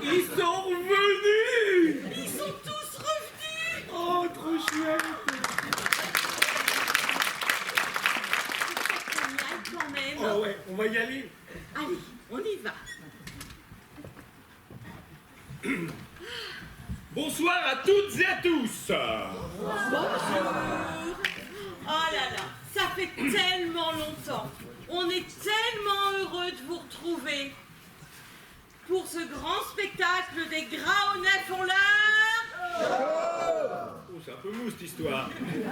Ils sont revenus! Ils sont tous revenus! Oh, trop chouette! On y aille quand même. Oh ouais, on va y aller. Allez, on y va. Bonsoir à toutes et à tous! Bonjour. Oh là là, ça fait tellement longtemps. On est tellement heureux de vous retrouver. Pour ce grand spectacle des Graonnets font l'heure. Oh, c'est un peu mou cette histoire.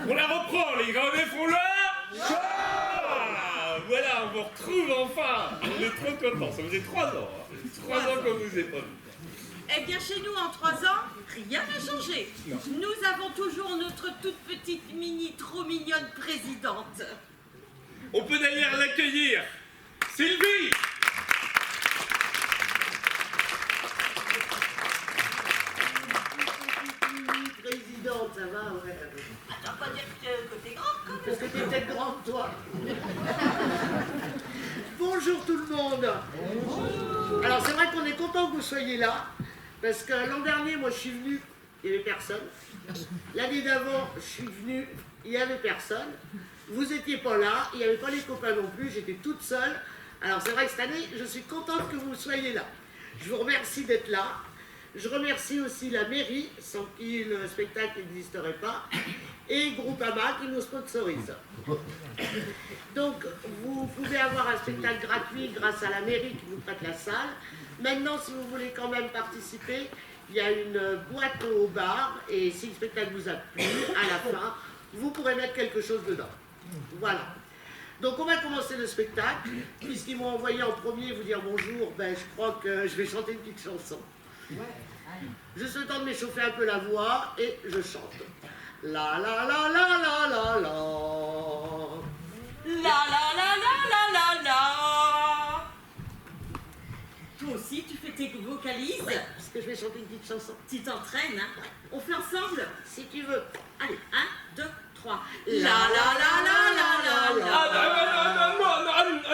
On la reprend, les Graonnets font l'heure! Ah, voilà, on vous retrouve enfin! On est trop contents, ça faisait 3 ans. 3 ans qu'on vous est pas vu. Eh bien, chez nous, en 3 ans, rien n'a changé. Non. Nous avons toujours notre toute petite mini trop mignonne présidente. On peut d'ailleurs l'accueillir. Sylvie! Présidente, ça va, ouais. Attends, pas dire que t'es grande, quand même. Parce que t'es peut-être grande, toi. Bonjour tout le monde. Alors, c'est vrai qu'on est content que vous soyez là, parce que l'an dernier, moi, je suis venu, il n'y avait personne. L'année d'avant, je suis venu, il n'y avait personne. Vous n'étiez pas là, il n'y avait pas les copains non plus, j'étais toute seule. Alors, c'est vrai que cette année, je suis contente que vous soyez là. Je vous remercie d'être là. Je remercie aussi la mairie, sans qui le spectacle n'existerait pas, et Groupama qui nous sponsorise. Donc, vous pouvez avoir un spectacle gratuit grâce à la mairie qui vous prête la salle. Maintenant, si vous voulez quand même participer, il y a une boîte au bar, et si le spectacle vous a plu, à la fin, vous pourrez mettre quelque chose dedans. Voilà. Donc, on va commencer le spectacle. Puisqu'ils m'ont envoyé en premier vous dire bonjour, ben, je crois que je vais chanter une petite chanson. Juste le temps de m'échauffer un peu la voix et je chante. La la la la la la la. La la la la la la la. Toi aussi, tu fais tes vocalises. Ouais, parce que je vais chanter une petite chanson. Tu t'entraînes, hein. On fait ensemble. Si tu veux. Allez, 1, 2, 3. La la la la la la Ah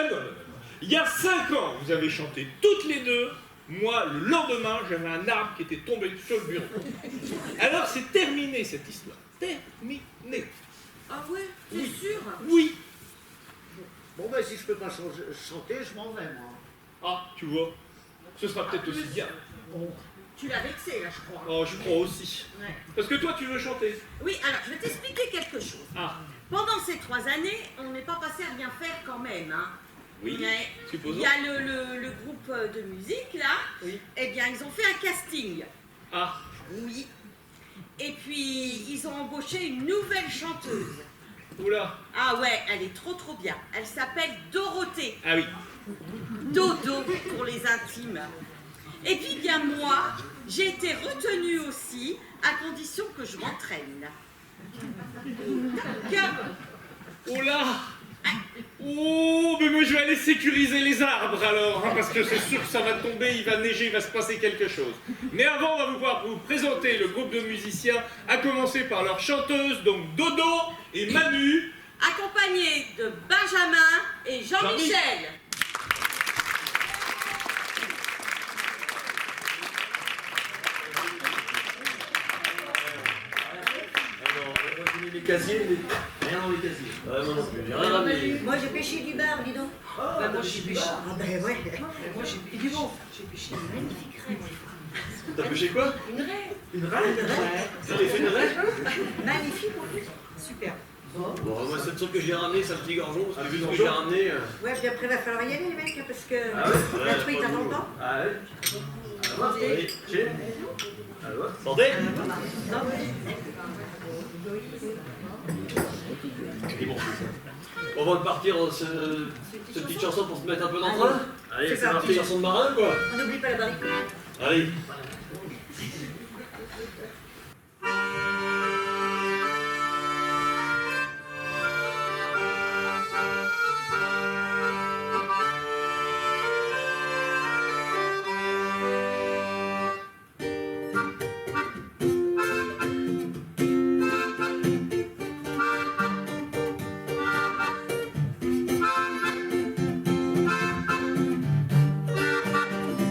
la. non. Il y a 5 ans, vous avez chanté toutes les deux. Moi, le lendemain, j'avais un arbre qui était tombé sur le bureau. Alors, c'est terminé cette histoire. Terminé. Ah ouais, t'es Oui. sûr? Oui. Bon, ben si je peux pas chanter, je m'en vais, moi. Ah, tu vois, ce sera peut-être aussi bien. Tu l'as vexé, là, je crois. Oh, je crois aussi. Ouais. Parce que toi, tu veux chanter. Oui, alors, je vais t'expliquer quelque chose. Ah, Pendant ces 3 années, on n'est pas passé à rien faire quand même, hein. oui, Ouais. supposons. Il y a le groupe de musique, là. Oui. Eh bien, ils ont fait un casting. Ah, Oui. Et puis, ils ont embauché une nouvelle chanteuse. oula. Ah ouais, elle est trop trop bien. Elle s'appelle Dorothée. Ah oui. Dodo pour les intimes. Et puis bien moi, j'ai été retenue aussi à condition que je m'entraîne. Tac. Oh là. Oh, mais moi je vais aller sécuriser les arbres alors, hein, parce que c'est sûr que ça va tomber, il va neiger, il va se passer quelque chose. Mais avant, on va pouvoir vous présenter le groupe de musiciens, à commencer par leur chanteuse, donc Dodo et Manu. Accompagnée de Benjamin et Jean-Michel. Les casiers, rien dans les casiers. Ouais, moi non plus, j'ai rien ramené. Moi j'ai pêché du bar, dis donc. Bah, moi j'ai pêché. Ah ben ouais. Moi j'ai pêché du bon. J'ai pêché une magnifique raie. T'as pêché quoi? Une raie. Une raie? T'as fait une raie? Magnifique en plus. Super. Bon, moi c'est le truc que j'ai ramené, c'est un petit gorgeon, parce que vu ce que j'ai ramené. Ouais, puis après il va falloir y aller les mecs, parce que Ah ouais? la truite attend longtemps. Ah ouais? Alors, allez, chill. Alors, santé? Et bon, on va partir cette petite chanson pour se mettre un peu dans le train. Allez, c'est parti, chanson de marin quoi. On n'oublie pas la barrique. Allez.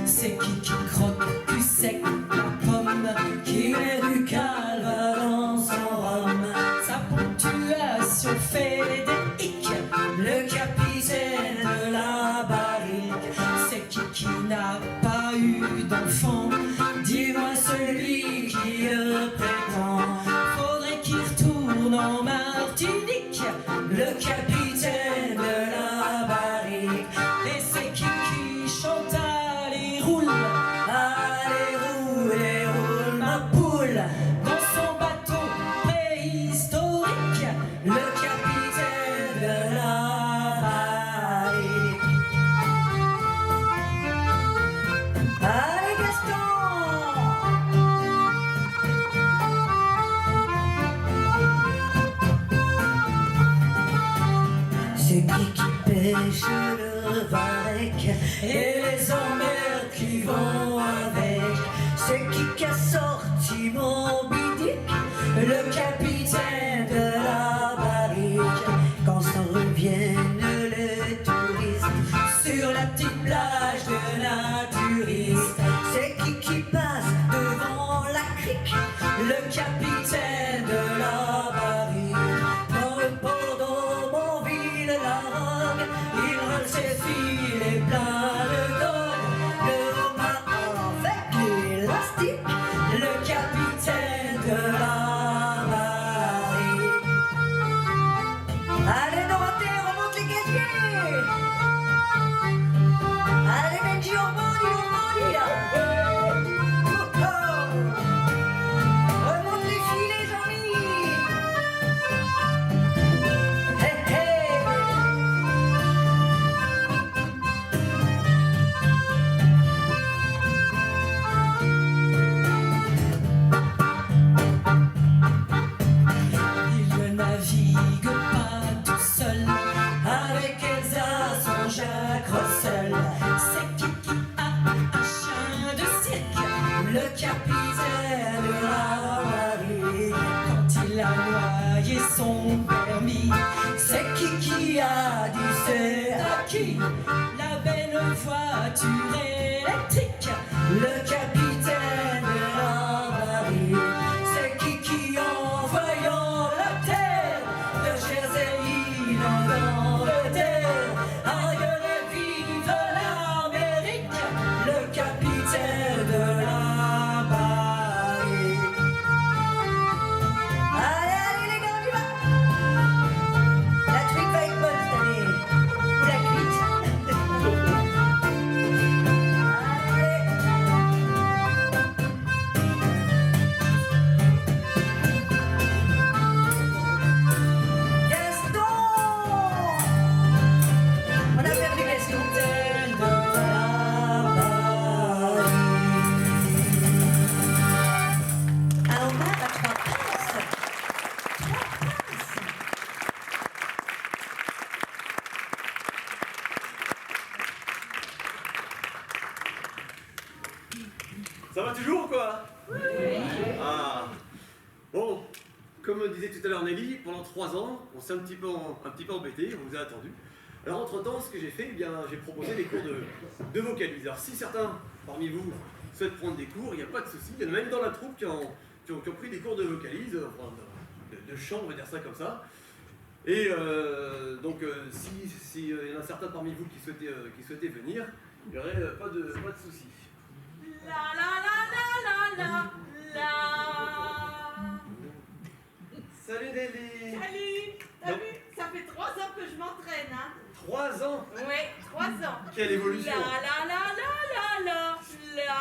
C'est qui croque du sec la pomme, qui met du calva dans son rhum. Sa ponctuation fait des hicks, le capitaine de la barrique. C'est qui n'a pas eu d'enfant, dis-moi celui qui le prétend. Faudrait qu'il retourne en Martinique, le capitaine de la barrique. Et c'est qui chante allez roule ma poule dans son bateau préhistorique, le capitaine de la barrique. Allez Gaston! C'est qui pêche le varech et les emmerdes qui vont avec. C'est qui a sorti Moby Dick, le capitaine de la barrique. Quand s'en reviennent les touristes sur la petite plage de naturistes. C'est qui passe devant la crique, le capitaine de la barrique. Dans le port d'Aumonville, la rogue, il roule ses filets pleins de dogues. Le marin avec l'élastique, le capitaine de la barrique. Allez Dorothée, remonte les gaziers. Allez Benji, on bondit là. Oh, oh. Remonte les filets, Jean-Mi. Hey, hey. Il ne navigue pas tout seul, avec Elsa, son Jacques Russell. C'est qui a un chien de cirque, le capitaine de la barrique. Quand il a noyé son permis, c'est qui a dit c'est à qui la belle voiture électrique, le capitaine de la barrique. C'est qui en voyant la terre de Jersey en Angleterre a gueulé vive l'Amérique, le capitaine de la barrique. Allez, allez les gars, on y va. La truite va être bonne cette année. Ou la cuite. Gaston! On a perdu Gaston. De la barrique. Alors, on a 3 places. 3 places. Ça va toujours quoi? Oui. Ah. Bon, comme disait tout à l'heure Nelly, pendant 3 ans, on s'est un petit peu embêté, on vous a attendu. Alors entre-temps, ce que j'ai fait, eh bien, j'ai proposé des cours de vocalise. Alors si certains parmi vous souhaitent prendre des cours, il n'y a pas de souci. Il y en a même dans la troupe qui ont pris des cours de vocalise, enfin, de chant, on va dire ça comme ça. Et donc, si il y en a certains parmi vous qui souhaitaient venir, il n'y aurait pas de souci. La la la la la la la. Salut Nelly. Salut. T'as Donc- vu? Ça fait 3 ans que je m'entraîne, hein? 3 ans. Ouais, 3 ans. Quelle évolution. La la la la la la.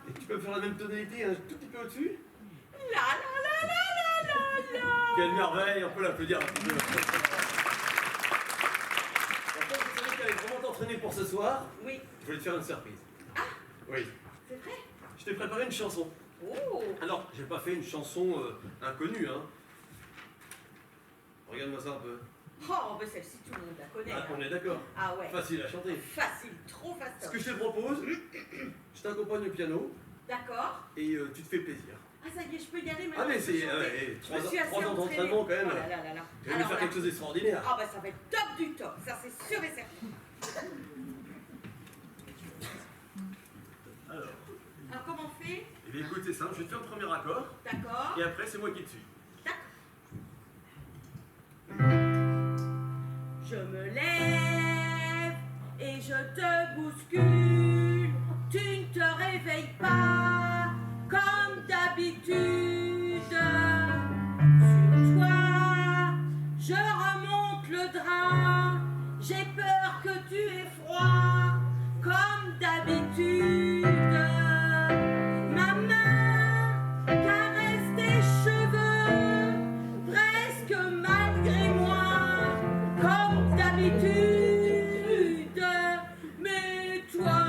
Et tu peux faire la même tonalité un tout petit peu au-dessus? La la la la la la Quelle merveille, on peut l'applaudir un petit peu. Par contre, vous savez qu'elle est vraiment t'entraîner pour ce soir. Oui. Je voulais te faire une surprise. Ah, Oui. c'est vrai? Je t'ai préparé une chanson. Oh. Alors, j'ai pas fait une chanson inconnue, hein. Regarde-moi ça un peu. Oh, mais celle-ci, tout le monde la connaît. Ah, hein. on est d'accord. Ah ouais. Facile à chanter. Facile, trop Ce facile. que je te propose, je t'accompagne au piano D'accord. et tu te fais plaisir. Ah, ça y est, je peux y aller maintenant. Ah, mais je peux c'est chanter. Je me 3 suis assez ans entraînée. d'entraînement quand même. Oh là là là là. Tu vas nous Alors faire là- quelque chose d'extraordinaire. Ah bah ça va être top du top, ça c'est sûr et certain. Alors, Alors comment on fait? eh bien écoute, c'est simple, je vais te faire le premier accord D'accord. et après c'est moi qui te suis. Je me lève et je te bouscule. Tu ne te réveilles pas comme d'habitude. Sur toi, je remonte le drap. J'ai peur que tu aies froid comme d'habitude. Ma main caresse tes cheveux presque malgré moi comme d'habitude. Mais toi,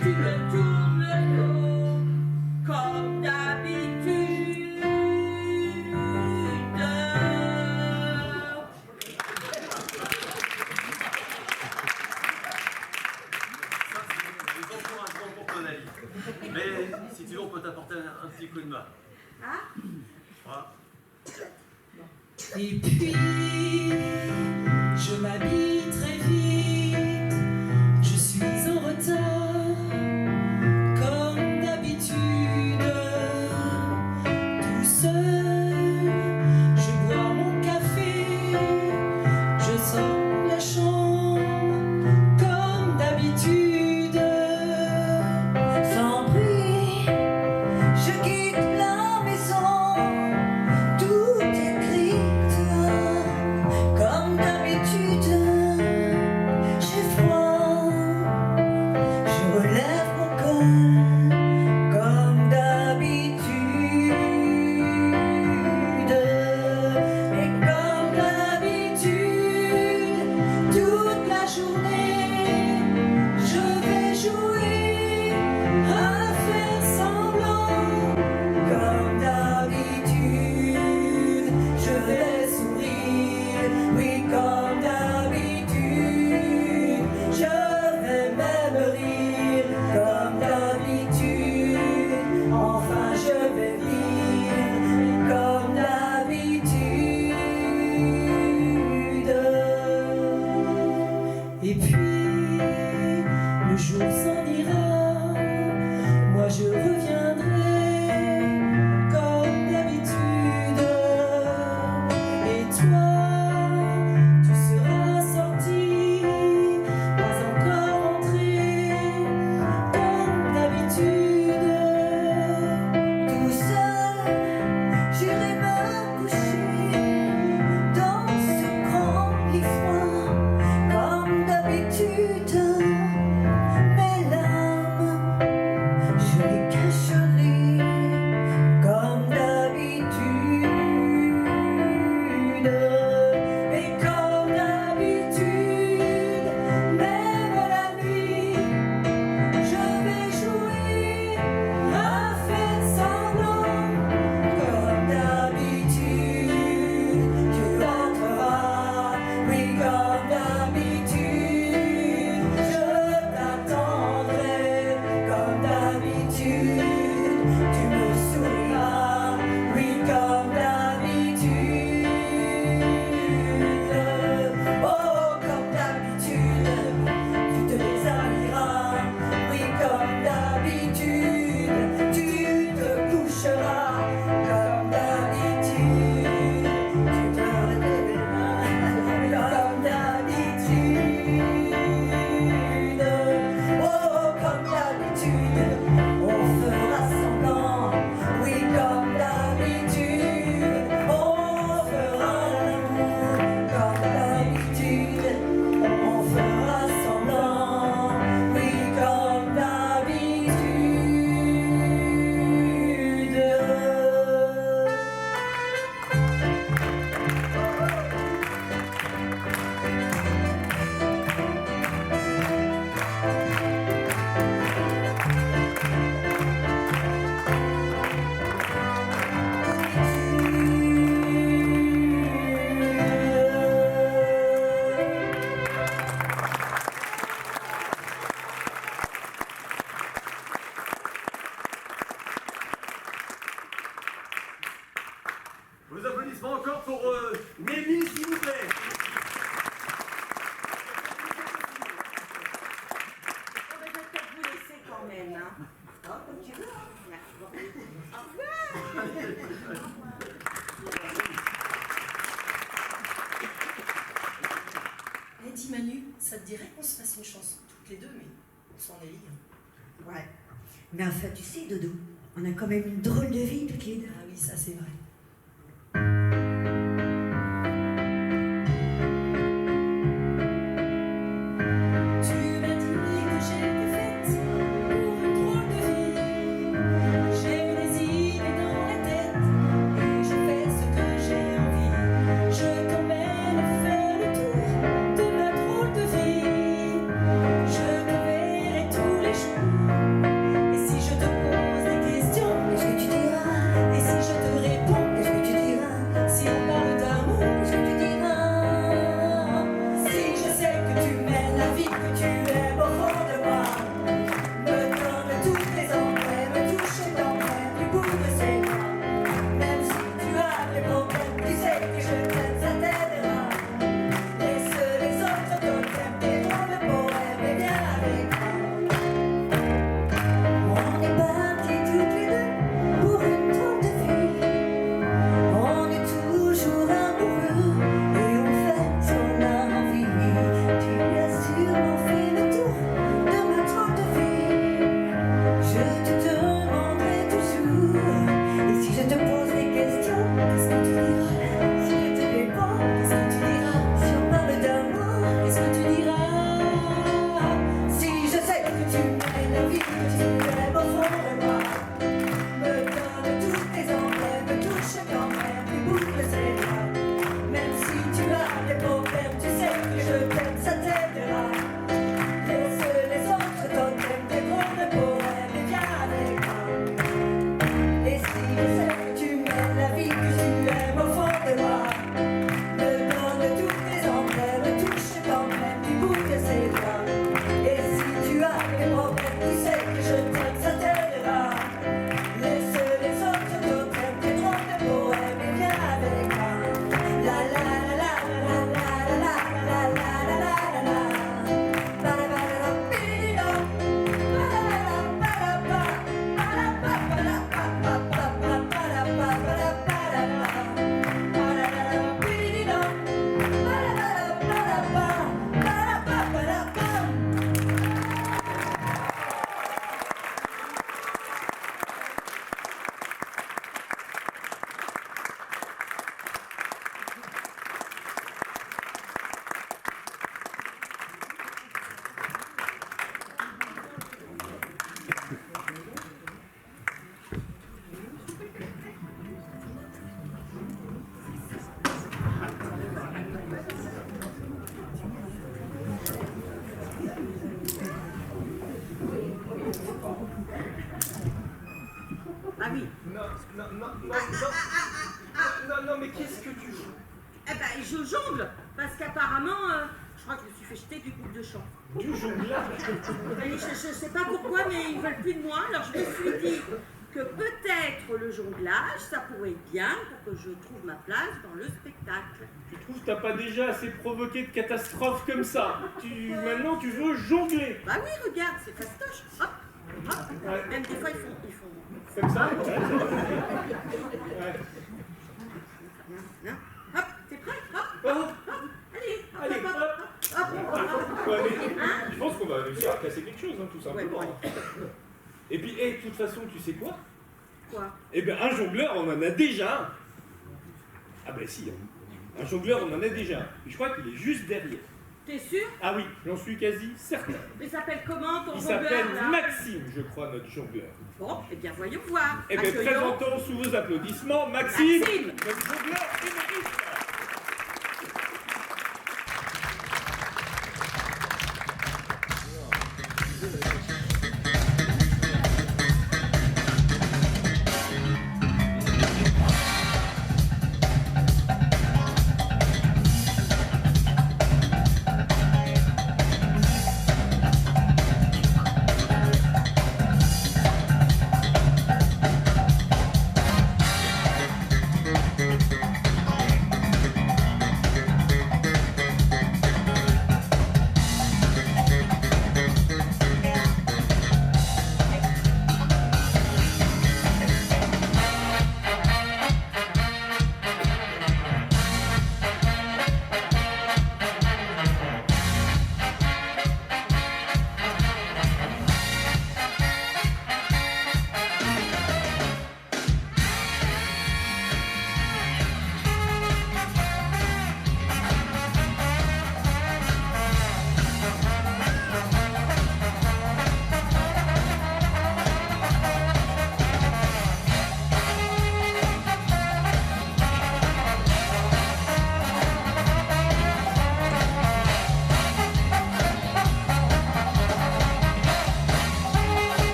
tu me tournes le dos comme d'habitude. Ça, c'est des encouragements pour ton avis. Mais si tu veux, on peut t'apporter un petit coup de main. Ah, Voilà. Et puis, je m'habille très vite, je suis en retard, comme d'habitude, tout seul, je bois mon café, je sors de la chambre, comme d'habitude, sans bruit, je quitte la maison. Tout écrit dehors, comme d'habitude, j'ai froid, je relève mon col, comme d'habitude, et comme d'habitude, toute la journée, je vais jouer à faire semblant. Comme d'habitude, je vais sourire, oui comme d'habitude, je vais même rire, comme d'habitude, enfin je vais vivre, comme d'habitude. Et puis, le jour s'en ira, moi je reviendrai comme d'habitude. Et toi, tu seras sorti, pas encore rentré comme d'habitude. Tout seul, j'irai me coucher dans ce grand lit froid comme d'habitude. Mes larmes, je les cacherai comme d'habitude. Et comme d'habitude, même la nuit, je vais jouer à faire semblant. Comme d'habitude, tu rentreras, oui comme d'habitude, dirait qu'on se fasse une chanson toutes les deux, mais sans Nelly. Ouais. Mais enfin, tu sais, Dodo, on a quand même une drôle de vie toutes les deux. Ah oui, ça c'est vrai. Ah oui. Non, mais qu'est-ce que tu joues? Eh ben, je jongle, parce qu'apparemment, je crois que je me suis fait jeter du groupe de chant. Du jonglage? Je sais pas pourquoi, mais ils veulent plus de moi, alors je me suis dit que peut-être le jonglage, ça pourrait être bien pour que je trouve ma place dans le spectacle. Tu trouves que t'as pas déjà assez provoqué de catastrophes comme ça? Maintenant, tu veux jongler? Bah oui, regarde, c'est fastoche. Hop, hop. Ouais. Même des fois, ils font... Comme ça? Ouais. Hein? Hop, t'es prêt? Hop, Oh. hop, allez, hop, Allez, hop, hop. hop, hop. Ouais, mais je pense qu'on va réussir à casser quelque chose, hein, tout simplement. Ouais, bon. Et puis, de toute façon, tu sais quoi? Quoi? Eh bien, un jongleur, on en a déjà un. Ah ben si, un jongleur, on en a déjà un. Et je crois qu'il est juste derrière. T'es sûr? Ah oui, j'en suis quasi certain. Il s'appelle comment ton Il jongleur, s'appelle là? Maxime, je crois, notre jongleur. Bon, eh bien, voyons voir. Eh bien, Accueillons présentons sous vos applaudissements Maxime, Maxime. notre jongleur émérite.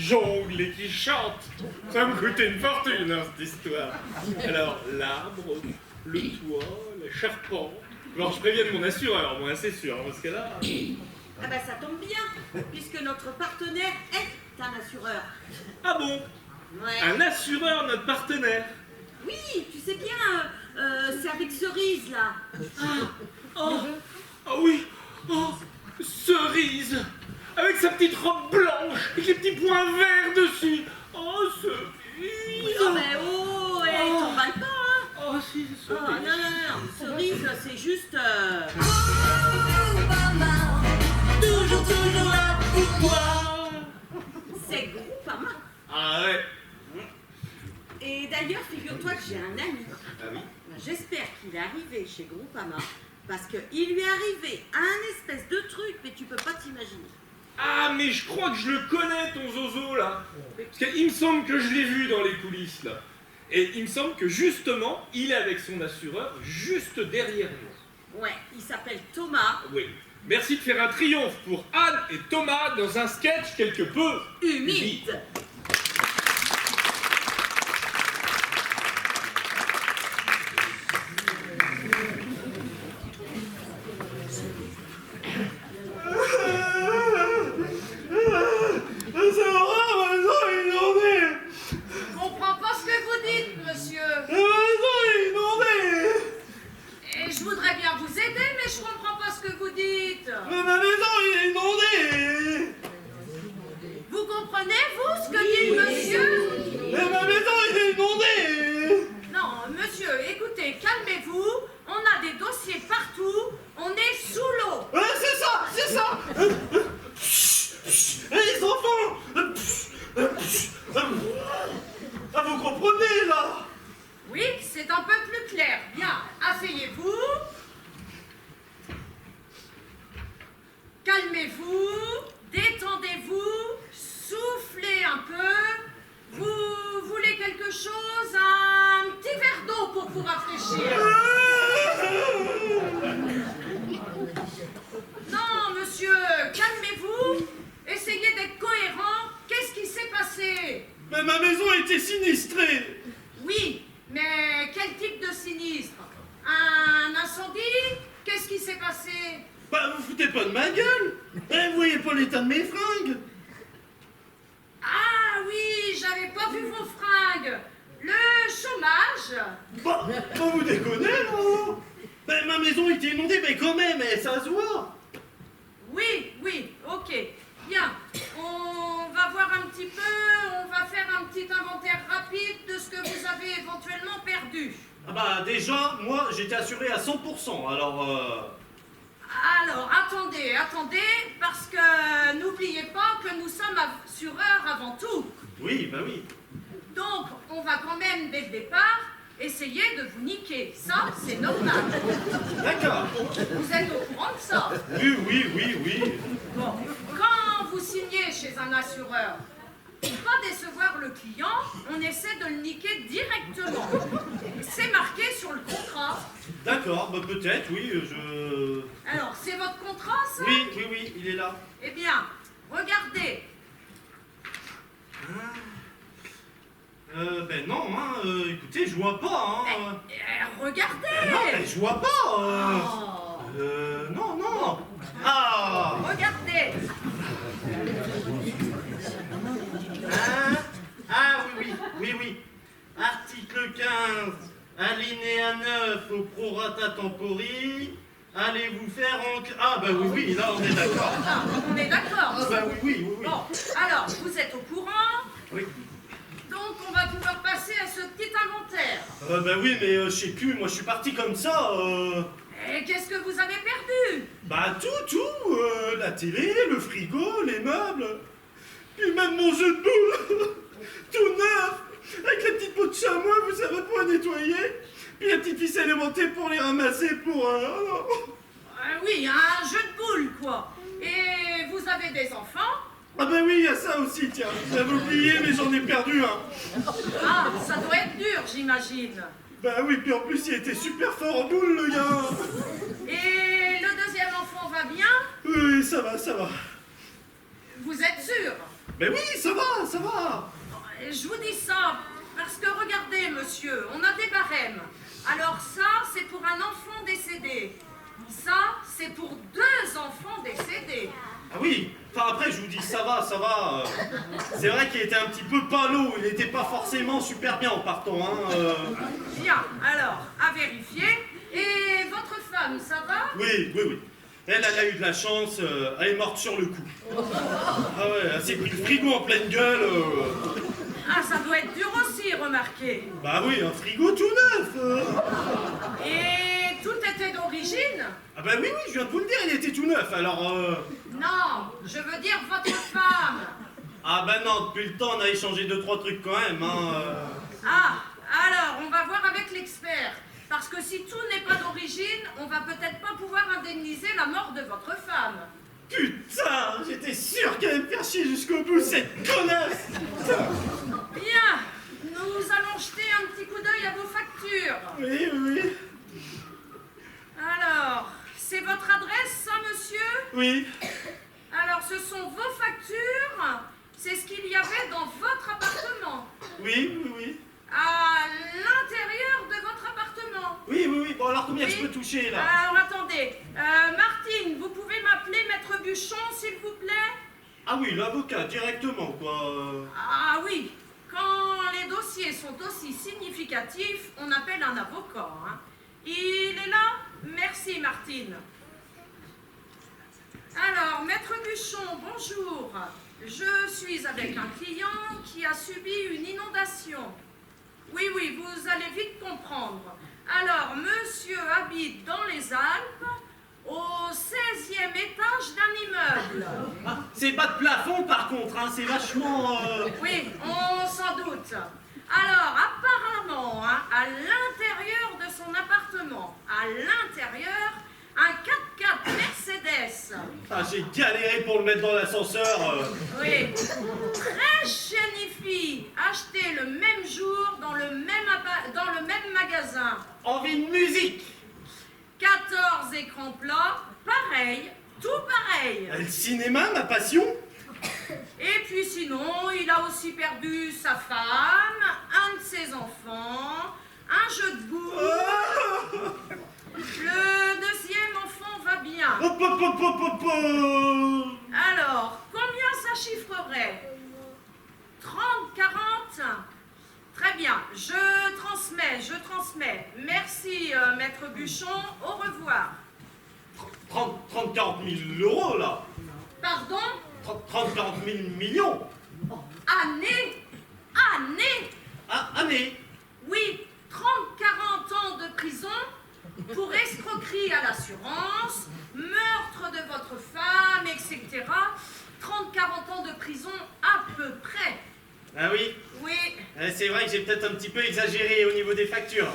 jongle et qui chante. Ça me coûtait une fortune, hein, cette histoire. Alors, l'arbre, le toit, la charpente. Alors, je préviens mon assureur, moi, c'est sûr, hein, parce que là... Ah bah ça tombe bien, puisque notre partenaire est un assureur. Ah bon? Ouais. Un assureur, notre partenaire? Oui, tu sais bien, c'est avec Cerise, là. Oh, ah oui, oh, Cerise, avec sa petite robe blanche et les petits points verts dessus. Oh, Cerise. Oh, mais oh, t'emballes pas, hein. Oh, si, Oh, non, Cerise. non, Cerise, c'est juste... Toujours là pour toi. C'est Groupama. Ah ouais. Et d'ailleurs, figure-toi que j'ai un ami. Ah oui. J'espère qu'il est arrivé chez Groupama, parce qu'il lui est arrivé un espèce de truc, mais tu peux pas t'imaginer. Ah, mais je crois que je le connais, ton zozo, là. Parce qu'il me semble que je l'ai vu dans les coulisses, là. Et il me semble que, justement, il est avec son assureur juste derrière nous. Ouais, il s'appelle Thomas. Oui. Merci de faire un triomphe pour Anne et Thomas dans un sketch quelque peu Humide. C'est horrible, ma maison est inondée. Je comprends pas ce que vous dites, monsieur. Ma maison est inondée. Et je voudrais bien vous aider, mais je comprends pas ce que vous dites. Mais ma maison est inondée. Vous comprenez, vous, ce que dit le monsieur? Mais ma maison est inondée. Non, monsieur, écoutez, calmez-vous. On a des dossiers partout. On est sous l'eau. C'est ça, c'est ça. Les enfants. Ah, vous comprenez, là? Oui, c'est un peu plus clair. Bien, asseyez-vous. Calmez-vous, détendez-vous, soufflez un peu. Vous voulez quelque chose? Un petit verre d'eau pour vous rafraîchir. Non, monsieur, calmez-vous. Essayez d'être cohérent. Qu'est-ce qui s'est passé? Mais ma maison a été sinistrée. Oui, mais quel type de sinistre? Un incendie? Qu'est-ce qui s'est passé? Bah, vous foutez pas de ma gueule. Vous voyez pas l'état de mes fringues. Ah oui, j'avais pas vu vos fringues. Le chômage? Bah, vous déconnez, non? Ben, ma maison était inondée, mais quand même, ça se voit. Oui, oui, ok. Bien, on va voir un petit peu, on va faire un petit inventaire rapide de ce que vous avez éventuellement perdu. Ah bah, déjà, moi, j'étais assuré à 100%, alors... Alors, attendez, parce que n'oubliez pas que nous sommes assureurs avant tout. Oui, bah oui. Donc, on va quand même, dès le départ, essayer de vous niquer. Ça, c'est normal. D'accord. Vous êtes au courant de ça? Oui. Bon, quand vous signez chez un assureur, pour pas décevoir le client, on essaie de le niquer directement. C'est marqué sur le contrat. D'accord, bah peut-être, oui, Alors, c'est votre contrat, ça? Oui, il est là. Eh bien, regardez. Ben non, hein, écoutez, je vois pas, hein. Regardez. Non, mais je vois pas, Oh. non. Ah. Regardez. Ah oui. Article 15, alinéa 9 au prorata tempori. Allez vous faire en... Ah bah oui, là on est d'accord. Ah, on est d'accord. Bah oui. Bon, alors, vous êtes au courant? Oui. Donc, on va pouvoir passer à ce petit inventaire. Bah oui, mais je sais plus, moi je suis parti comme ça. Et qu'est-ce que vous avez perdu? Bah tout, la télé, le frigo, les meubles, puis même mon jeu de boules, tout neuf, avec la petite peau de chamois, vous savez, pour les nettoyer, puis la petite ficelle aimantée pour les ramasser pour... Oui, un jeu de boules, quoi. Et vous avez des enfants? Ah bah oui, il y a ça aussi, tiens, j'avais oublié, mais j'en ai perdu un. Ah, ça doit être dur, j'imagine. Bah oui, puis en plus, il était super fort en boule, le gars. Et le deuxième enfant va bien? Oui, ça va. Vous êtes sûr? Mais oui, ça va, ça va. Je vous dis ça parce que regardez, monsieur, on a des barèmes. Alors ça, c'est pour un enfant décédé. Ça, c'est pour 2 enfants décédés. Ah oui, enfin après je vous dis ça va, ça va. C'est vrai qu'il était un petit peu palo, il n'était pas forcément super bien en partant. Hein, Bien, alors, à vérifier. Et votre femme, ça va? Oui, oui, oui. Elle a eu de la chance, elle est morte sur le coup. Ah ouais, elle s'est pris le frigo en pleine gueule. Ah, ça doit être dur aussi, remarquez. Bah oui, un frigo tout neuf. Et tout était d'origine? Ah bah oui, oui, je viens de vous le dire, il était tout neuf, alors... Non, je veux dire votre femme. Ah bah non, depuis le temps, on a échangé 2-3 trucs quand même, hein. Ah, alors, on va voir avec l'expert. Parce que si tout n'est pas d'origine, on va peut-être pas pouvoir indemniser la mort de votre femme. Putain, j'étais sûr qu'elle allait me faire chier jusqu'au bout, cette connasse. Putain. Bien, nous allons jeter un petit coup d'œil à vos factures. Oui, oui, oui. Alors, c'est votre adresse, ça, monsieur? Oui. Alors, ce sont vos factures. C'est ce qu'il y avait dans votre appartement. Oui, oui, oui. À l'intérieur de votre appartement. Oui, oui, oui. Bon, alors combien Oui. je peux toucher, là? Alors, attendez. Martine, vous pouvez m'appeler Maître Buchon, s'il vous plaît? Ah oui, l'avocat, directement, quoi. Ah oui. Quand les dossiers sont aussi significatifs, on appelle un avocat. Hein. Il est là? Merci, Martine. Alors, Maître Buchon, bonjour. Je suis avec un client qui a subi une inondation. Oui, oui, vous allez vite comprendre. Alors, monsieur habite dans les Alpes, au 16e étage d'un immeuble. C'est pas de plafond, par contre, hein, c'est vachement... Oui, on s'en doute. Alors, apparemment, hein, à l'intérieur de son appartement, à l'intérieur, un 4x4 Mercedes. Ah, j'ai galéré pour le mettre dans l'ascenseur. Oui, très chienifie, acheté le même jour dans le même magasin. Envie de musique. 14 écrans plats, pareil, tout pareil. Le cinéma, ma passion. Et puis sinon, il a aussi perdu sa femme, un de ses enfants, un jeu de boules. Le 2e enfant va bien. Hop, hop, hop, hop, hop, hop. Alors, combien ça chiffrerait? 30, 40? Très bien, je transmets. Merci, Maître Buchon, au revoir. 40 000 euros, là. Pardon? 40 000 millions. Année? Ah, année. Oui, 30-40 ans de prison pour escroquerie à l'assurance, meurtre de votre femme, etc. 30-40 ans de prison à peu près. Ah oui. Oui, C'est vrai que j'ai peut-être un petit peu exagéré au niveau des factures.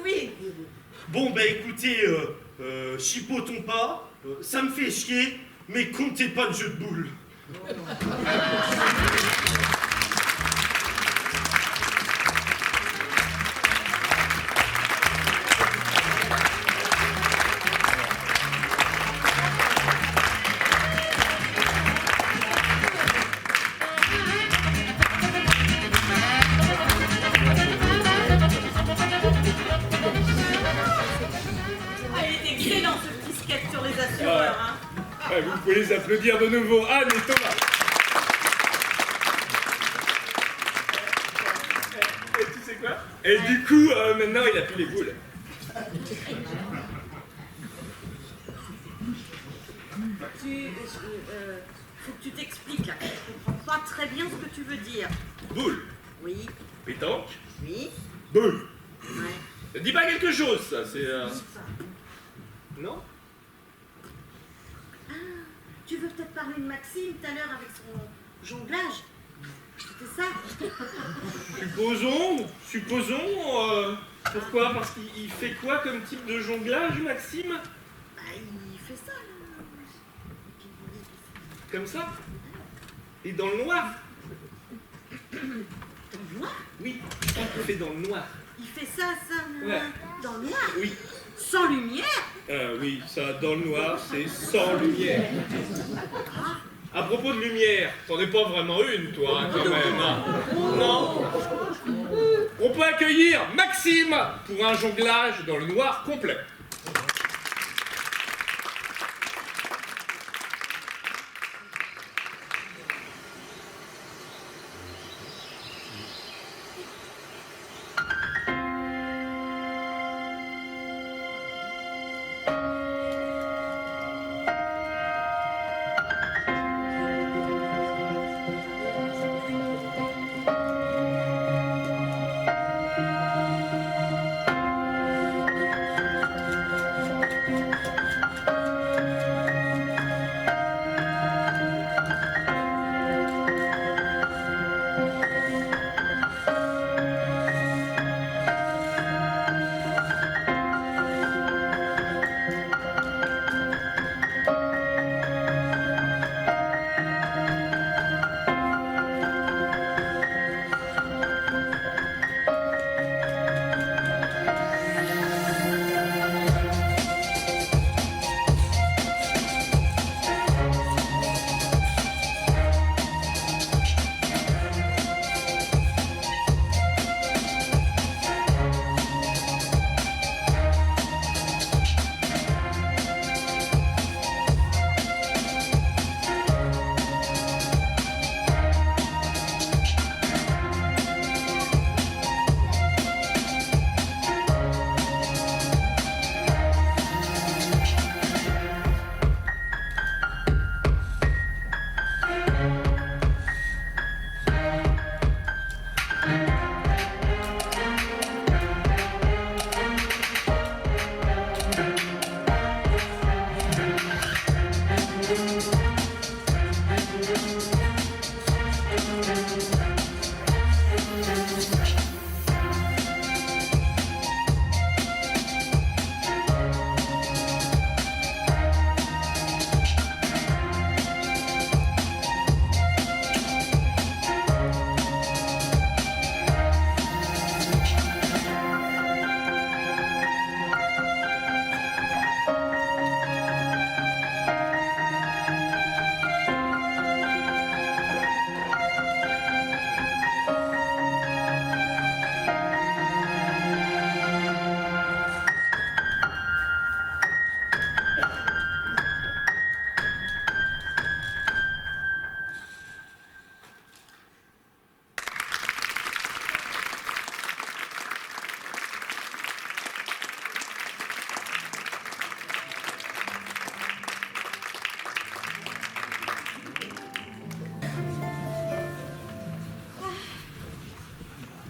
oui. Bon, bah écoutez, chipotons pas, ça me fait chier, mais comptez pas le jeu de boules. Ah, il est excellent ce petit sketch sur les assureurs. Hein. Ouais, vous pouvez les applaudir de nouveau, Anne et Thomas. Et tu sais quoi? Et du coup, maintenant, il a plus les boules. Faut que tu t'expliques là. Je comprends pas très bien ce que tu veux dire. Boules, Oui, pétanque, oui, boules. ouais. Dis pas quelque chose, ça, c'est... Non? Tu veux peut-être parler de Maxime tout à l'heure avec son jonglage? C'était ça? Supposons, pourquoi? Parce qu'il fait quoi comme type de jonglage, Maxime? Bah, il fait ça là. Comme ça? Et dans le noir? Dans le noir? Oui, il fait dans le noir. Il fait ça, Ouais. dans le noir? Oui. Sans lumière? Oui, ça, dans le noir, c'est sans lumière. À propos de lumière, t'en es pas vraiment une, toi, hein, quand même. Hein. Non. On peut accueillir Maxime pour un jonglage dans le noir complet.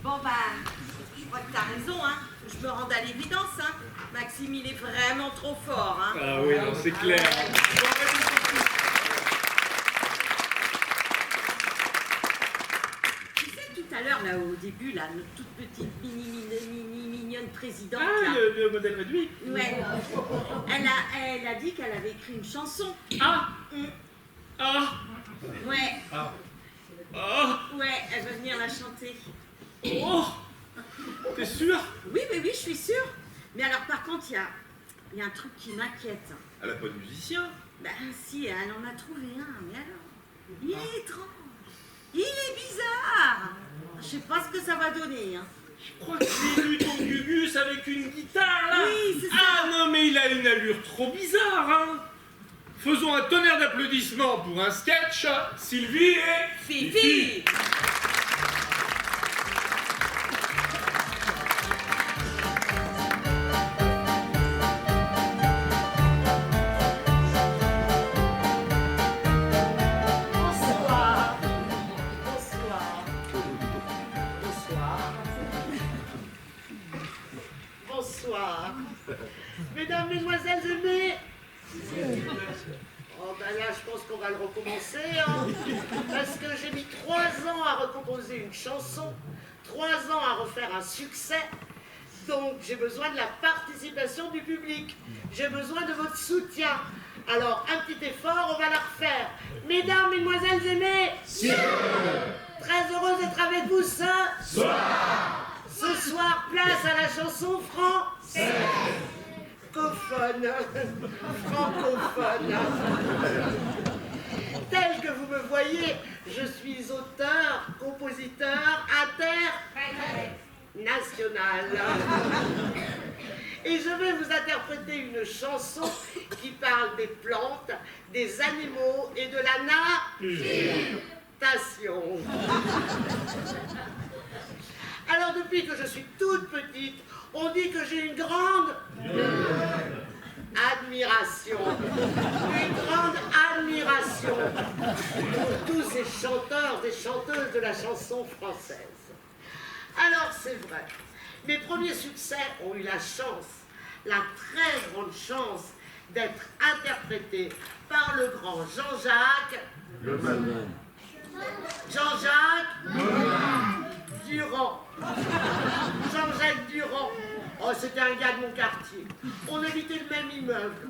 Bon bah, je crois que t'as raison, hein. Je me rends à l'évidence, hein. Maxime, il est vraiment trop fort, hein. Ah oui, non, c'est clair. Tu sais, tout à l'heure, là, au début, là, notre toute petite mignonne présidente, Ah, là. le modèle réduit. Ouais. Elle a dit qu'elle avait écrit une chanson. Ah. Mm. Ah. Ouais. Ah. Ouais, elle veut venir la chanter. Oh. T'es sûr? Oui, je suis sûre. Mais alors, par contre, il y a un truc qui m'inquiète. Elle a pas de musicien. Ben si, elle en a trouvé un, mais alors, il est étrange. Il est bizarre. Je sais pas ce que ça va donner, hein. Je crois que j'ai vu ton Gugus avec une guitare, là. Oui, c'est ça. Ah non, mais il a une allure trop bizarre, hein. Faisons un tonnerre d'applaudissements pour un sketch. Sylvie et Fifi. Bonsoir. Bonsoir. Bonsoir. Bonsoir. Mesdames, mesdemoiselles aimées. Oh ben là, je pense qu'on va le recommencer, hein. Parce que j'ai mis 3 ans à recomposer une chanson, 3 ans à refaire un succès. Donc j'ai besoin de la participation du public. J'ai besoin de votre soutien. Alors, un petit effort, on va la refaire. Mesdames, mesdemoiselles aimées, très heureuse d'être avec vous ce soir. Ce soir, place à la chanson française. Francophone. Tel que vous me voyez, je suis auteur, compositeur, international. Et je vais vous interpréter une chanson qui parle des plantes, des animaux et de la natation. Alors depuis que je suis toute petite, on dit que j'ai une grande admiration. Une grande admiration pour tous ces chanteurs et chanteuses de la chanson française. Alors c'est vrai, mes premiers succès ont eu la chance, la très grande chance d'être interprétés par le grand Jean-Jacques Durand. Jean-Jacques Durand. Oh, c'était un gars de mon quartier. On habitait le même immeuble.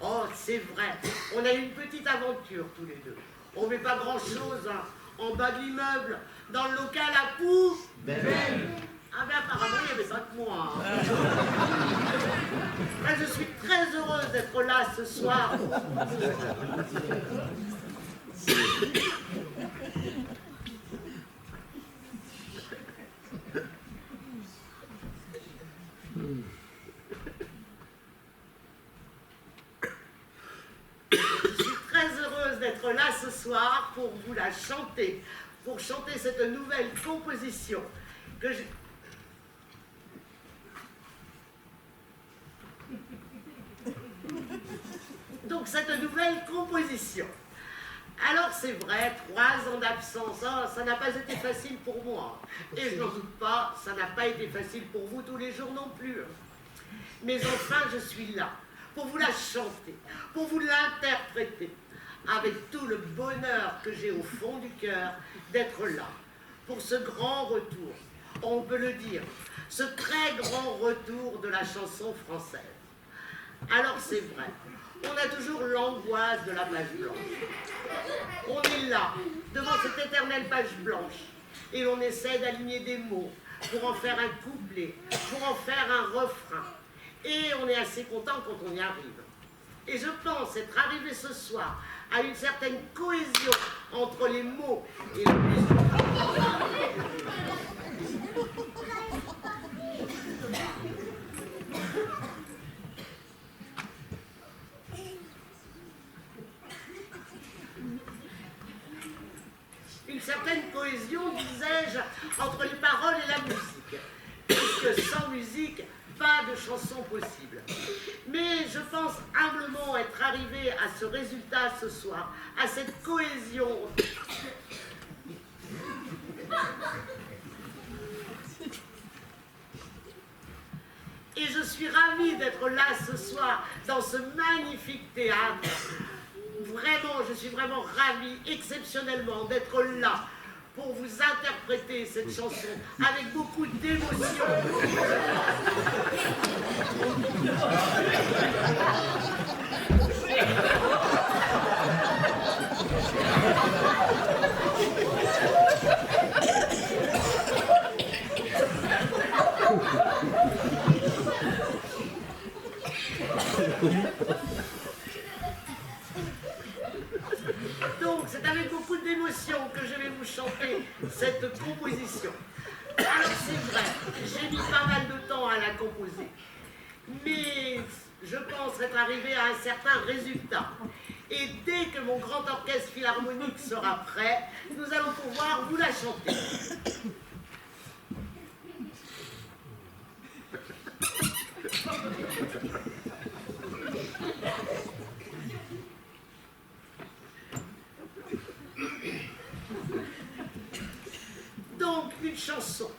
Oh, c'est vrai, on a eu une petite aventure tous les deux. On ne met pas grand-chose hein, en bas de l'immeuble, dans le local à poubelle. Ah ben apparemment, il n'y avait pas que moi. Hein. Ben, je suis très heureuse d'être là ce soir. D'être là ce soir pour vous la chanter, pour chanter cette nouvelle composition que j'ai... Donc cette nouvelle composition. Alors c'est vrai, 3 ans d'absence, oh, ça n'a pas été facile pour moi. Et je n'en doute pas, ça n'a pas été facile pour vous tous les jours non plus. Mais enfin je suis là, pour vous la chanter, pour vous l'interpréter. Avec tout le bonheur que j'ai au fond du cœur d'être là, pour ce grand retour, on peut le dire, ce très grand retour de la chanson française. Alors c'est vrai, on a toujours l'angoisse de la page blanche. On est là, devant cette éternelle page blanche, et on essaie d'aligner des mots pour en faire un couplet, pour en faire un refrain. Et on est assez content quand on y arrive. Et je pense être arrivé ce soir à une certaine cohésion entre les mots et la musique. Une certaine cohésion, disais-je, entre les paroles et la musique. Puisque sans musique, pas de chanson possible. Mais je pense humblement être arrivé à ce résultat ce soir, à cette cohésion. Et je suis ravie d'être là ce soir, dans ce magnifique théâtre. Vraiment, je suis vraiment ravie, exceptionnellement, d'être là, pour vous interpréter cette chanson avec beaucoup d'émotion. Donc, c'est avec beaucoup d'émotion que je vais vous chanter cette composition. Alors, c'est vrai, j'ai mis pas mal de temps à la composer, mais je pense être arrivé à un certain résultat. Et dès que mon grand orchestre philharmonique sera prêt, nous allons pouvoir vous la chanter. Donc, une chanson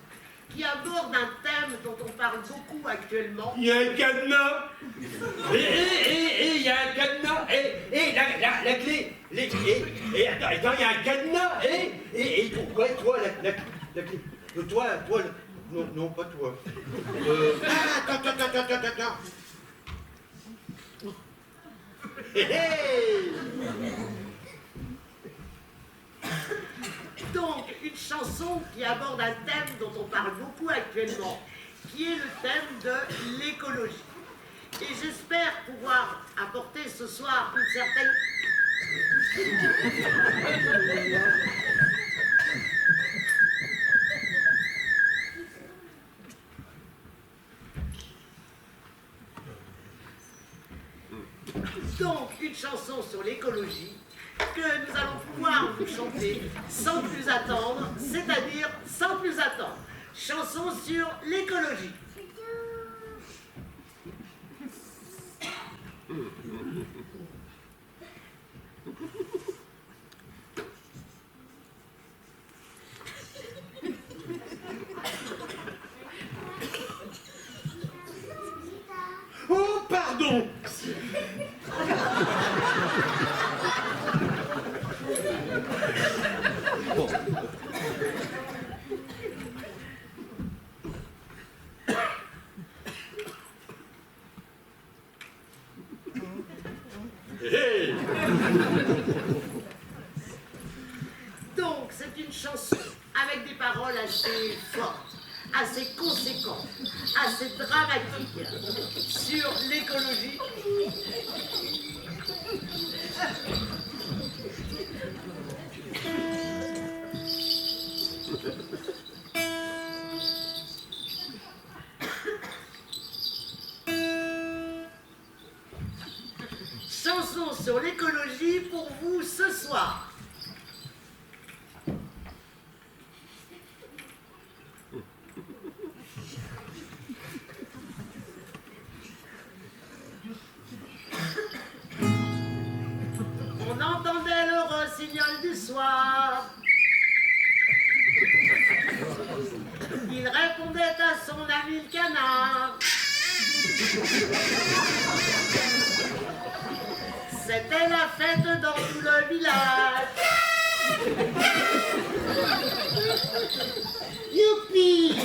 qui aborde un thème dont on parle beaucoup actuellement. Il y a un cadenas. Il y a un cadenas. La clé. Attends, il y a un cadenas. Pourquoi toi, la clé? Toi, non, pas toi. Attends. Donc, une chanson qui aborde un thème dont on parle beaucoup actuellement, qui est le thème de l'écologie. Et j'espère pouvoir apporter ce soir une certaine Donc, une chanson sur l'écologie que nous allons pouvoir vous chanter sans plus attendre, c'est-à-dire sans plus attendre. Chanson sur l'écologie. Oh, pardon. Hey. Donc, c'est une chanson avec des paroles assez fortes, assez conséquentes, assez dramatiques sur l'écologie. Chanson sur l'écologie pour vous ce soir. On entendait le rossignol du soir. Il répondait à son ami le canard. C'était la fête dans tout le village. Youpi!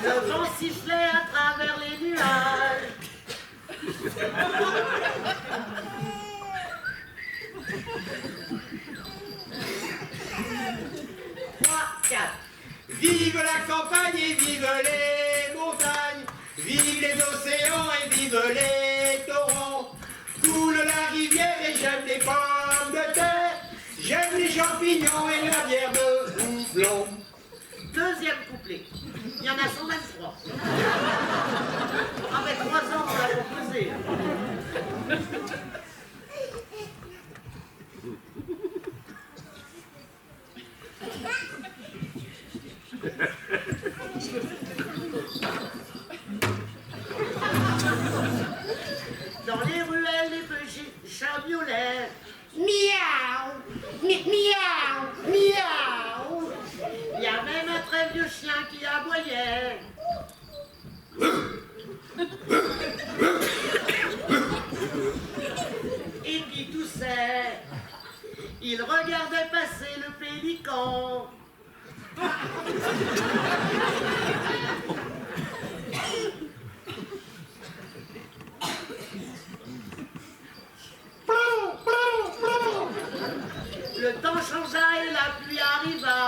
Le vent sifflait à travers les nuages. Trois, quatre. Vive la campagne et vive les montagnes, vive les océans et vive les torrents. Coule la rivière et j'aime les pommes de terre, j'aime les champignons et la bière de houblon. Deuxième couplet. Il y en a 123. Avec 3 ans, on l'a composé. Dans les ruelles, les petits chats violets. Miaou, miaou, miaou. Il y a même un très vieux chien qui aboyait. Et qui toussait. Il regardait passer le pélican. Le temps changea et la pluie arriva.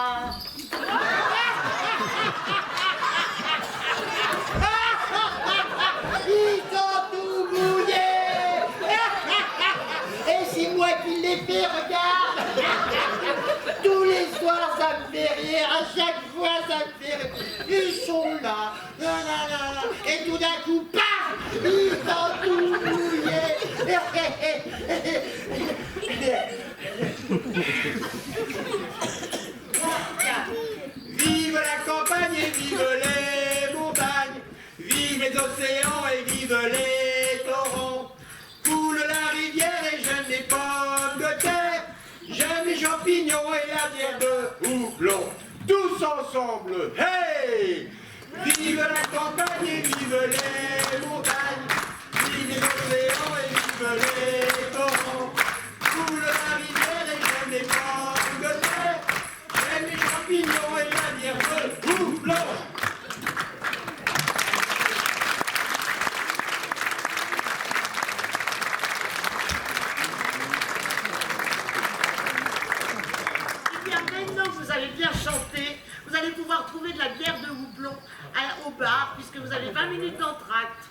Ils sont tout mouillés. Et c'est moi qui les fais, regarde. Tous les soirs ça me fait rire, à chaque fois ça me fait rire. Ils sont là, et tout d'un coup, paf, ils sont tout mouillés. Vive la campagne et vive les montagnes, vive les océans et vive les torrents. Coule la rivière et j'aime les pommes de terre, j'aime les champignons et la bière de houblon. Tous ensemble, hey! Vive la campagne et vive les montagnes, vive les océans et vive les torrents. Coule la rivière et j'aime les pommes de terre, j'aime les champignons et la bière de houblon. Eh bien, maintenant que vous avez bien chanté, vous allez pouvoir trouver de la bière de houblon au bar, puisque vous avez 20 minutes d'entracte.